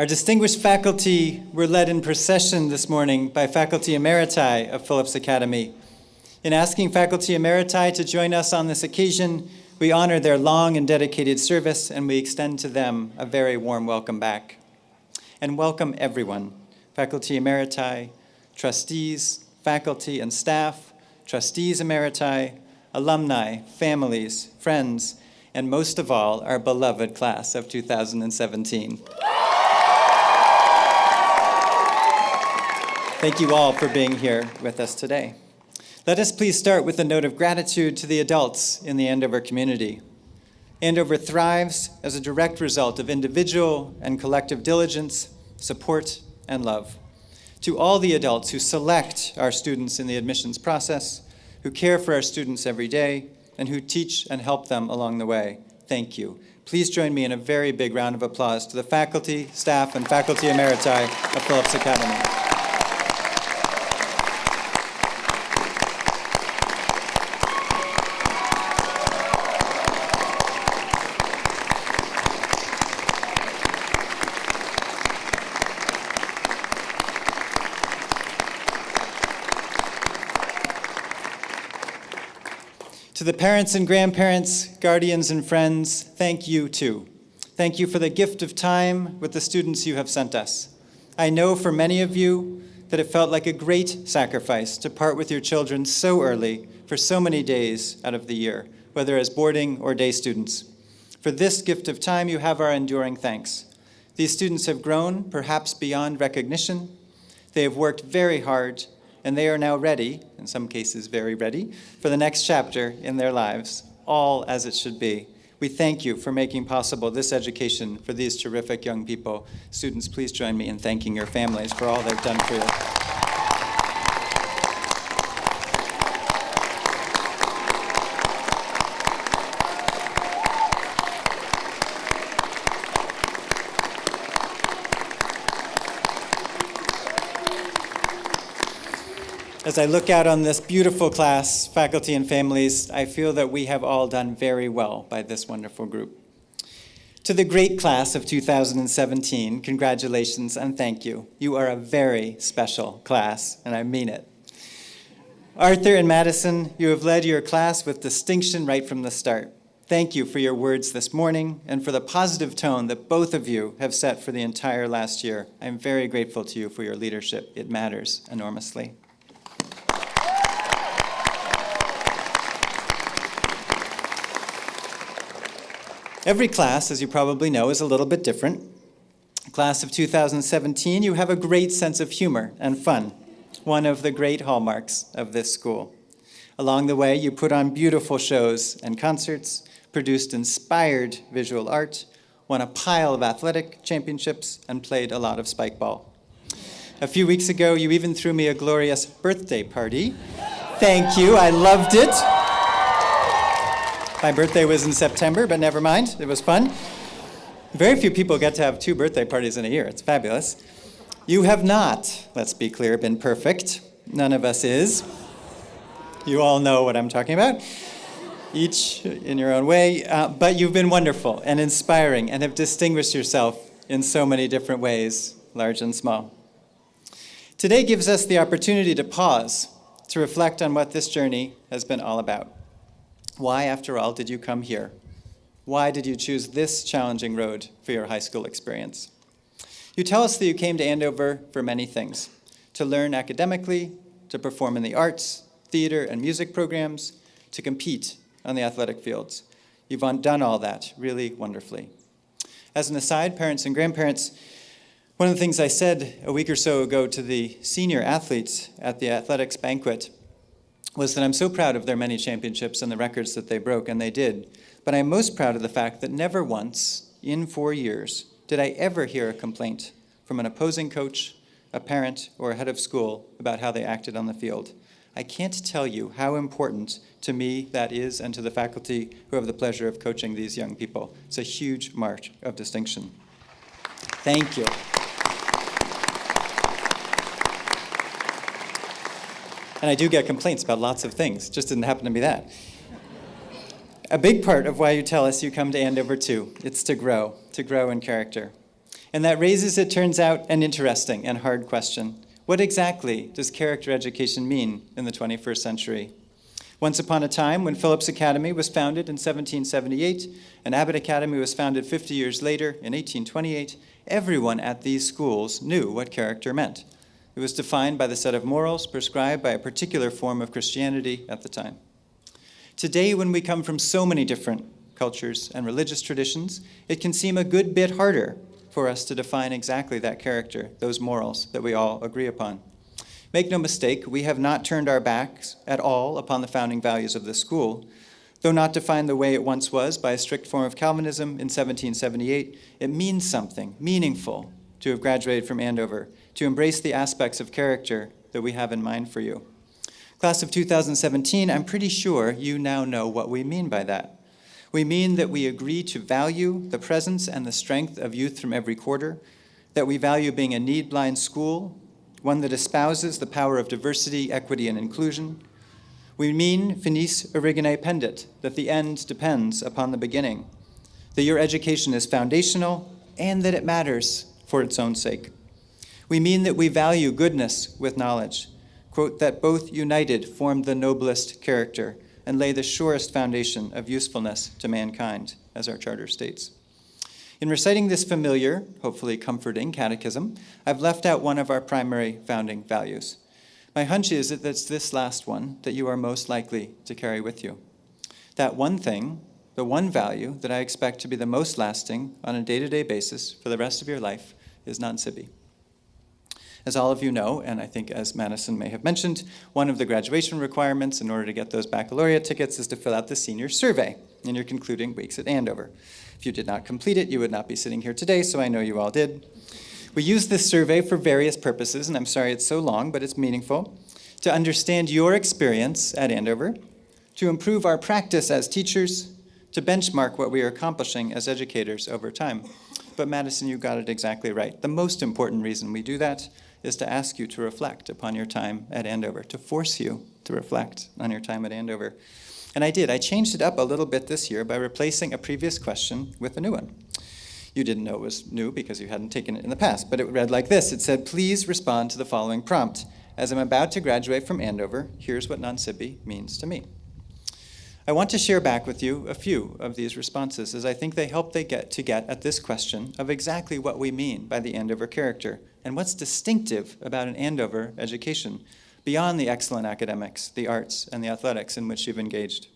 Our distinguished faculty were led in procession this morning by Faculty Emeriti of Phillips Academy. In asking Faculty Emeriti to join us on this occasion, we honor their long and dedicated service, and we extend to them a very warm welcome back. And welcome everyone, Faculty Emeriti, trustees, faculty and staff, trustees emeriti, alumni, families, friends, and most of all, our beloved class of 2017. Thank you all for being here with us today. Let us please start with a note of gratitude to the adults in the Andover community. Andover thrives as a direct result of individual and collective diligence, support, and love. To all the adults who select our students in the admissions process, who care for our students every day, and who teach and help them along the way, thank you. Please join me in a very big round of applause to the faculty, staff, and faculty emeriti of Phillips Academy. To the parents and grandparents, guardians and friends, thank you too. Thank you for the gift of time with the students you have sent us. I know for many of you that it felt like a great sacrifice to part with your children so early for so many days out of the year, whether as boarding or day students. For this gift of time, you have our enduring thanks. These students have grown, perhaps beyond recognition. They have worked very hard, and they are now ready, in some cases very ready, for the next chapter in their lives, all as it should be. We thank you for making possible this education for these terrific young people. Students, please join me in thanking your families for all they've done for you. As I look out on this beautiful class, faculty and families, I feel that we have all done very well by this wonderful group. To the great class of 2017, congratulations and thank you. You are a very special class, and I mean it. Arthur and Madison, you have led your class with distinction right from the start. Thank you for your words this morning and for the positive tone that both of you have set for the entire last year. I'm very grateful to you for your leadership. It matters enormously. Every class, as you probably know, is a little bit different. Class of 2017, you have a great sense of humor and fun, one of the great hallmarks of this school. Along the way, you put on beautiful shows and concerts, produced inspired visual art, won a pile of athletic championships, and played a lot of spike ball. A few weeks ago, you even threw me a glorious birthday party. Thank you, I loved it. My birthday was in September, but never mind, it was fun. Very few people get to have 2 birthday parties in a year, it's fabulous. You have not, let's be clear, been perfect. None of us is. You all know what I'm talking about, each in your own way, but you've been wonderful and inspiring and have distinguished yourself in so many different ways, large and small. Today gives us the opportunity to pause, to reflect on what this journey has been all about. Why, after all, did you come here? Why did you choose this challenging road for your high school experience? You tell us that you came to Andover for many things: to learn academically, to perform in the arts, theater, and music programs, to compete on the athletic fields. You've done all that really wonderfully. As an aside, parents and grandparents, one of the things I said a week or so ago to the senior athletes at the athletics banquet was that I'm so proud of their many championships and the records that they broke, and they did. But I'm most proud of the fact that never once in 4 years did I ever hear a complaint from an opposing coach, a parent, or a head of school about how they acted on the field. I can't tell you how important to me that is, and to the faculty who have the pleasure of coaching these young people. It's a huge mark of distinction. Thank you. And I do get complaints about lots of things, just didn't happen to be that. A big part of why you tell us you come to Andover too, it's to grow in character. And that raises, it turns out, an interesting and hard question. What exactly does character education mean in the 21st century? Once upon a time, when Phillips Academy was founded in 1778 and Abbott Academy was founded 50 years later in 1828, everyone at these schools knew what character meant. It was defined by the set of morals prescribed by a particular form of Christianity at the time. Today, when we come from so many different cultures and religious traditions, it can seem a good bit harder for us to define exactly that character, those morals that we all agree upon. Make no mistake, we have not turned our backs at all upon the founding values of the school. Though not defined the way it once was by a strict form of Calvinism in 1778, it means something meaningful to have graduated from Andover, to embrace the aspects of character that we have in mind for you. Class of 2017, I'm pretty sure you now know what we mean by that. We mean that we agree to value the presence and the strength of youth from every quarter, that we value being a need-blind school, one that espouses the power of diversity, equity, and inclusion. We mean, finis origine pendit, that the end depends upon the beginning, that your education is foundational, and that it matters for its own sake. We mean that we value goodness with knowledge, quote, that both united form the noblest character and lay the surest foundation of usefulness to mankind, as our charter states. In reciting this familiar, hopefully comforting catechism, I've left out one of our primary founding values. My hunch is that it's this last one that you are most likely to carry with you. That one thing, the one value that I expect to be the most lasting on a day-to-day basis for the rest of your life is non sibi. As all of you know, and I think as Madison may have mentioned, one of the graduation requirements in order to get those baccalaureate tickets is to fill out the senior survey in your concluding weeks at Andover. If you did not complete it, you would not be sitting here today, so I know you all did. We use this survey for various purposes, and I'm sorry it's so long, but it's meaningful, to understand your experience at Andover, to improve our practice as teachers, to benchmark what we are accomplishing as educators over time. But Madison, you got it exactly right. The most important reason we do that is to ask you to reflect upon your time at Andover, to force you to reflect on your time at Andover. And I did. I changed it up a little bit this year by replacing a previous question with a new one. You didn't know it was new because you hadn't taken it in the past, but it read like this. It said, please respond to the following prompt. As I'm about to graduate from Andover, here's what non sibi means to me. I want to share back with you a few of these responses, as I think they help to get at this question of exactly what we mean by the Andover character and what's distinctive about an Andover education beyond the excellent academics, the arts, and the athletics in which you've engaged.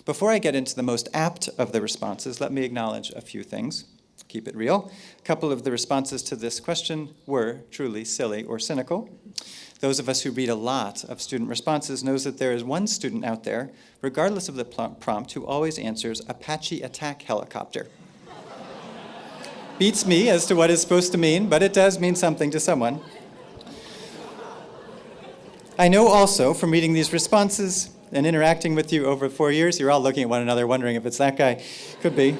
Before I get into the most apt of the responses, let me acknowledge a few things. Keep it real. A couple of the responses to this question were truly silly or cynical. Those of us who read a lot of student responses knows that there is one student out there, regardless of the prompt, who always answers Apache attack helicopter. Beats me as to what it's supposed to mean, but it does mean something to someone. I know also from reading these responses and interacting with you over 4 years, you're all looking at one another wondering if it's that guy. Could be.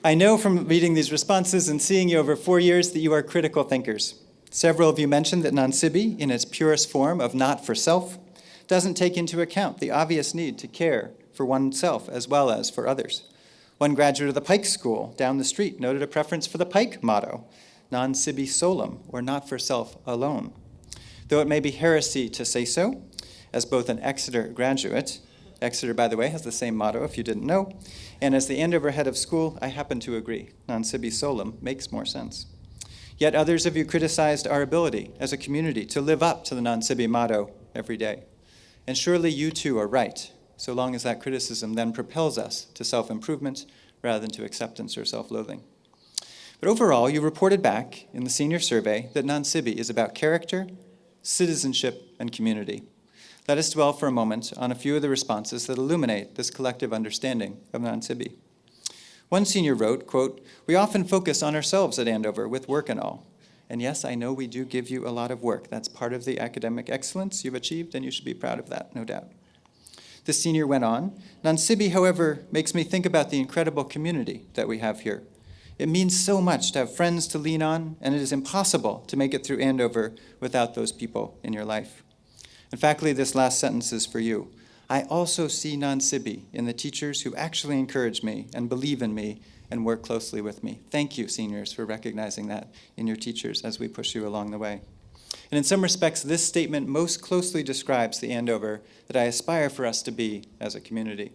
I know from reading these responses and seeing you over 4 years that you are critical thinkers. Several of you mentioned that non sibi, in its purest form of not for self, doesn't take into account the obvious need to care for oneself as well as for others. One graduate of the Pike School down the street noted a preference for the Pike motto, non sibi solum, or not for self alone. Though it may be heresy to say so, as both an Exeter graduate, Exeter, by the way, has the same motto if you didn't know, and as the Andover head of school, I happen to agree. Non sibi solum makes more sense. Yet others of you criticized our ability as a community to live up to the non sibi motto every day. And surely you too are right, so long as that criticism then propels us to self-improvement rather than to acceptance or self-loathing. But overall, you reported back in the senior survey that non sibi is about character, citizenship, and community. Let us dwell for a moment on a few of the responses that illuminate this collective understanding of non sibi. One senior wrote, quote, we often focus on ourselves at Andover with work and all. And yes, I know we do give you a lot of work. That's part of the academic excellence you've achieved, and you should be proud of that, no doubt. The senior went on, non sibi, however, makes me think about the incredible community that we have here. It means so much to have friends to lean on, and it is impossible to make it through Andover without those people in your life. And faculty, this last sentence is for you. I also see non sibi in the teachers who actually encourage me and believe in me and work closely with me. Thank you, seniors, for recognizing that in your teachers as we push you along the way. And in some respects, this statement most closely describes the Andover that I aspire for us to be as a community.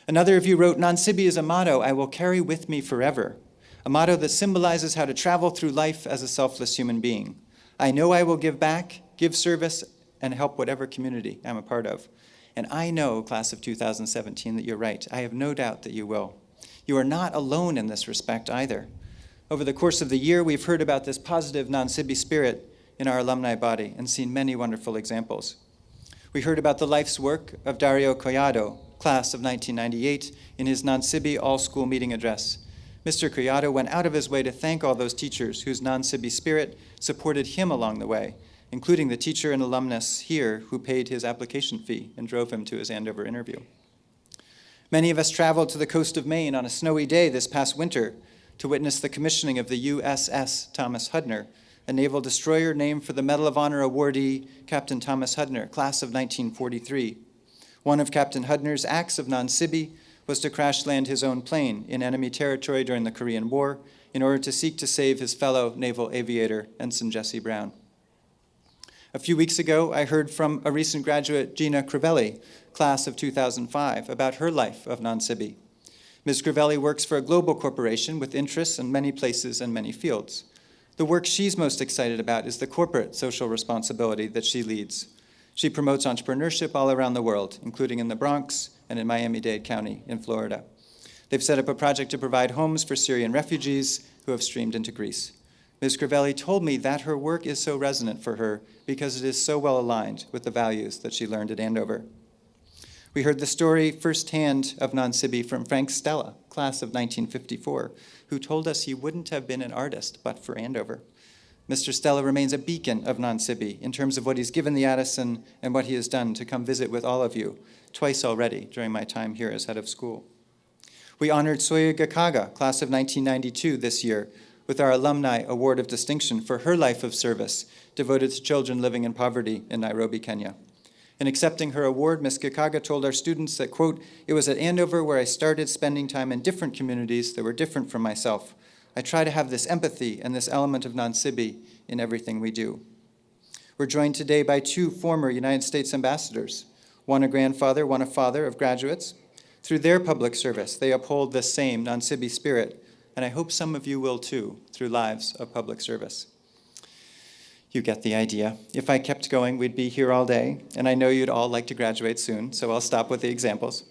Another of you wrote, "Non Sibi is a motto I will carry with me forever, a motto that symbolizes how to travel through life as a selfless human being. I know I will give back, give service, and help whatever community I'm a part of. And I know, class of 2017, that you're right. I have no doubt that you will. You are not alone in this respect either. Over the course of the year, we've heard about this positive non-Sibi spirit in our alumni body and seen many wonderful examples. We heard about the life's work of Dario Collado, class of 1998, in his non-Sibi all-school meeting address. Mr. Collado went out of his way to thank all those teachers whose non-Sibi spirit supported him along the way, including the teacher and alumnus here who paid his application fee and drove him to his Andover interview. Many of us traveled to the coast of Maine on a snowy day this past winter to witness the commissioning of the USS Thomas Hudner, a naval destroyer named for the Medal of Honor awardee Captain Thomas Hudner, class of 1943. One of Captain Hudner's acts of non-Sibi was to crash land his own plane in enemy territory during the Korean War in order to seek to save his fellow naval aviator, Ensign Jesse Brown. A few weeks ago, I heard from a recent graduate, Gina Crivelli, class of 2005, about her life of non-Sibi. Ms. Crivelli works for a global corporation with interests in many places and many fields. The work she's most excited about is the corporate social responsibility that she leads. She promotes entrepreneurship all around the world, including in the Bronx and in Miami-Dade County in Florida. They've set up a project to provide homes for Syrian refugees who have streamed into Greece. Ms. Crivelli told me that her work is so resonant for her because it is so well aligned with the values that she learned at Andover. We heard the story firsthand of non-Sibi from Frank Stella, class of 1954, who told us he wouldn't have been an artist but for Andover. Mr. Stella remains a beacon of non-Sibi in terms of what he's given the Addison and what he has done to come visit with all of you, twice already during my time here as head of school. We honored Soya Gakaga, class of 1992 this year, with our Alumni Award of Distinction for her life of service devoted to children living in poverty in Nairobi, Kenya. In accepting her award, Ms. Gakaga told our students that, quote, "It was at Andover where I started spending time in different communities that were different from myself. I try to have this empathy and this element of non-Sibi in everything we do." We're joined today by two former United States ambassadors, one a grandfather, one a father of graduates. Through their public service, they uphold this same non-Sibi spirit, and I hope some of you will too, through lives of public service. You get the idea. If I kept going, we'd be here all day, and I know you'd all like to graduate soon, so I'll stop with the examples.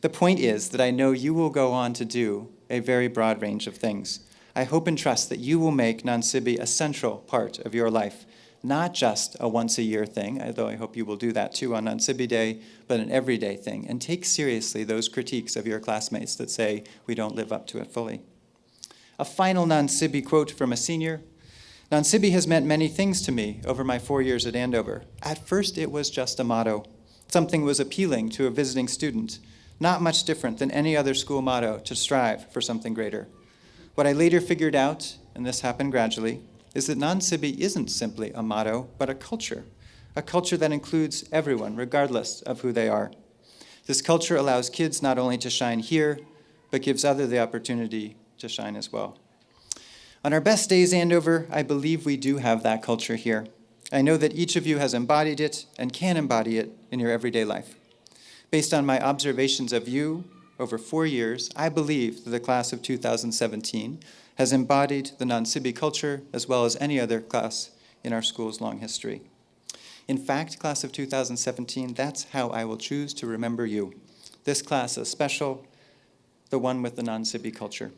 The point is that I know you will go on to do a very broad range of things. I hope and trust that you will make non-Sibi a central part of your life, not just a once-a-year thing, although I hope you will do that too on non-Sibi Day, but an everyday thing, and take seriously those critiques of your classmates that say we don't live up to it fully. A final non-Sibi quote from a senior. Non-Sibi has meant many things to me over my 4 years at Andover. At first, it was just a motto. Something was appealing to a visiting student, not much different than any other school motto to strive for something greater. What I later figured out, and this happened gradually, is that non-Sibi isn't simply a motto, but a culture that includes everyone, regardless of who they are. This culture allows kids not only to shine here, but gives others the opportunity to shine as well. On our best days, Andover, I believe we do have that culture here. I know that each of you has embodied it and can embody it in your everyday life. Based on my observations of you over 4 years, I believe that the class of 2017 has embodied the non-Sibi culture as well as any other class in our school's long history. In fact, class of 2017, that's how I will choose to remember you. This class is special, the one with the non-Sibi culture.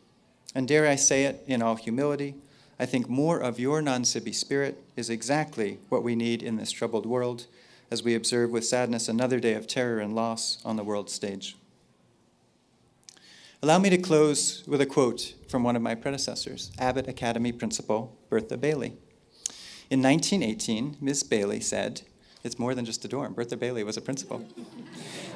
And dare I say it in all humility, I think more of your non-Sibi spirit is exactly what we need in this troubled world as we observe with sadness another day of terror and loss on the world stage. Allow me to close with a quote from one of my predecessors, Abbott Academy principal Bertha Bailey. In 1918, Ms. Bailey said, it's more than just a dorm, Bertha Bailey was a principal.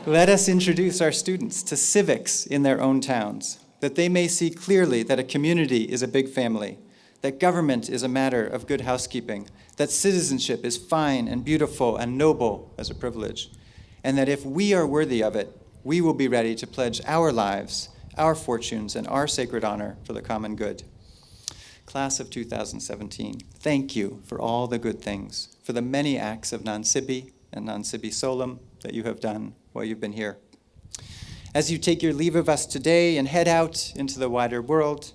Let us introduce our students to civics in their own towns, that they may see clearly that a community is a big family, that government is a matter of good housekeeping, that citizenship is fine and beautiful and noble as a privilege, and that if we are worthy of it, we will be ready to pledge our lives, our fortunes, and our sacred honor for the common good. Class of 2017, thank you for all the good things, for the many acts of non sibi and non sibi solum that you have done while you've been here. As you take your leave of us today and head out into the wider world,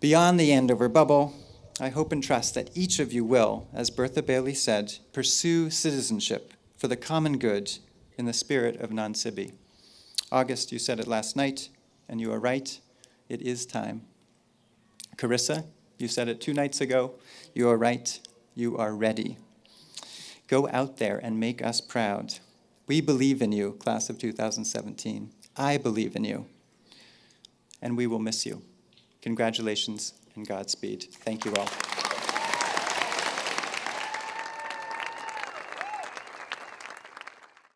beyond the Andover bubble, I hope and trust that each of you will, as Bertha Bailey said, pursue citizenship for the common good in the spirit of non sibi. August, you said it last night, and you are right. It is time. Carissa, you said it 2 nights ago. You are right. You are ready. Go out there and make us proud. We believe in you, class of 2017. I believe in you. And we will miss you. Congratulations and Godspeed. Thank you all.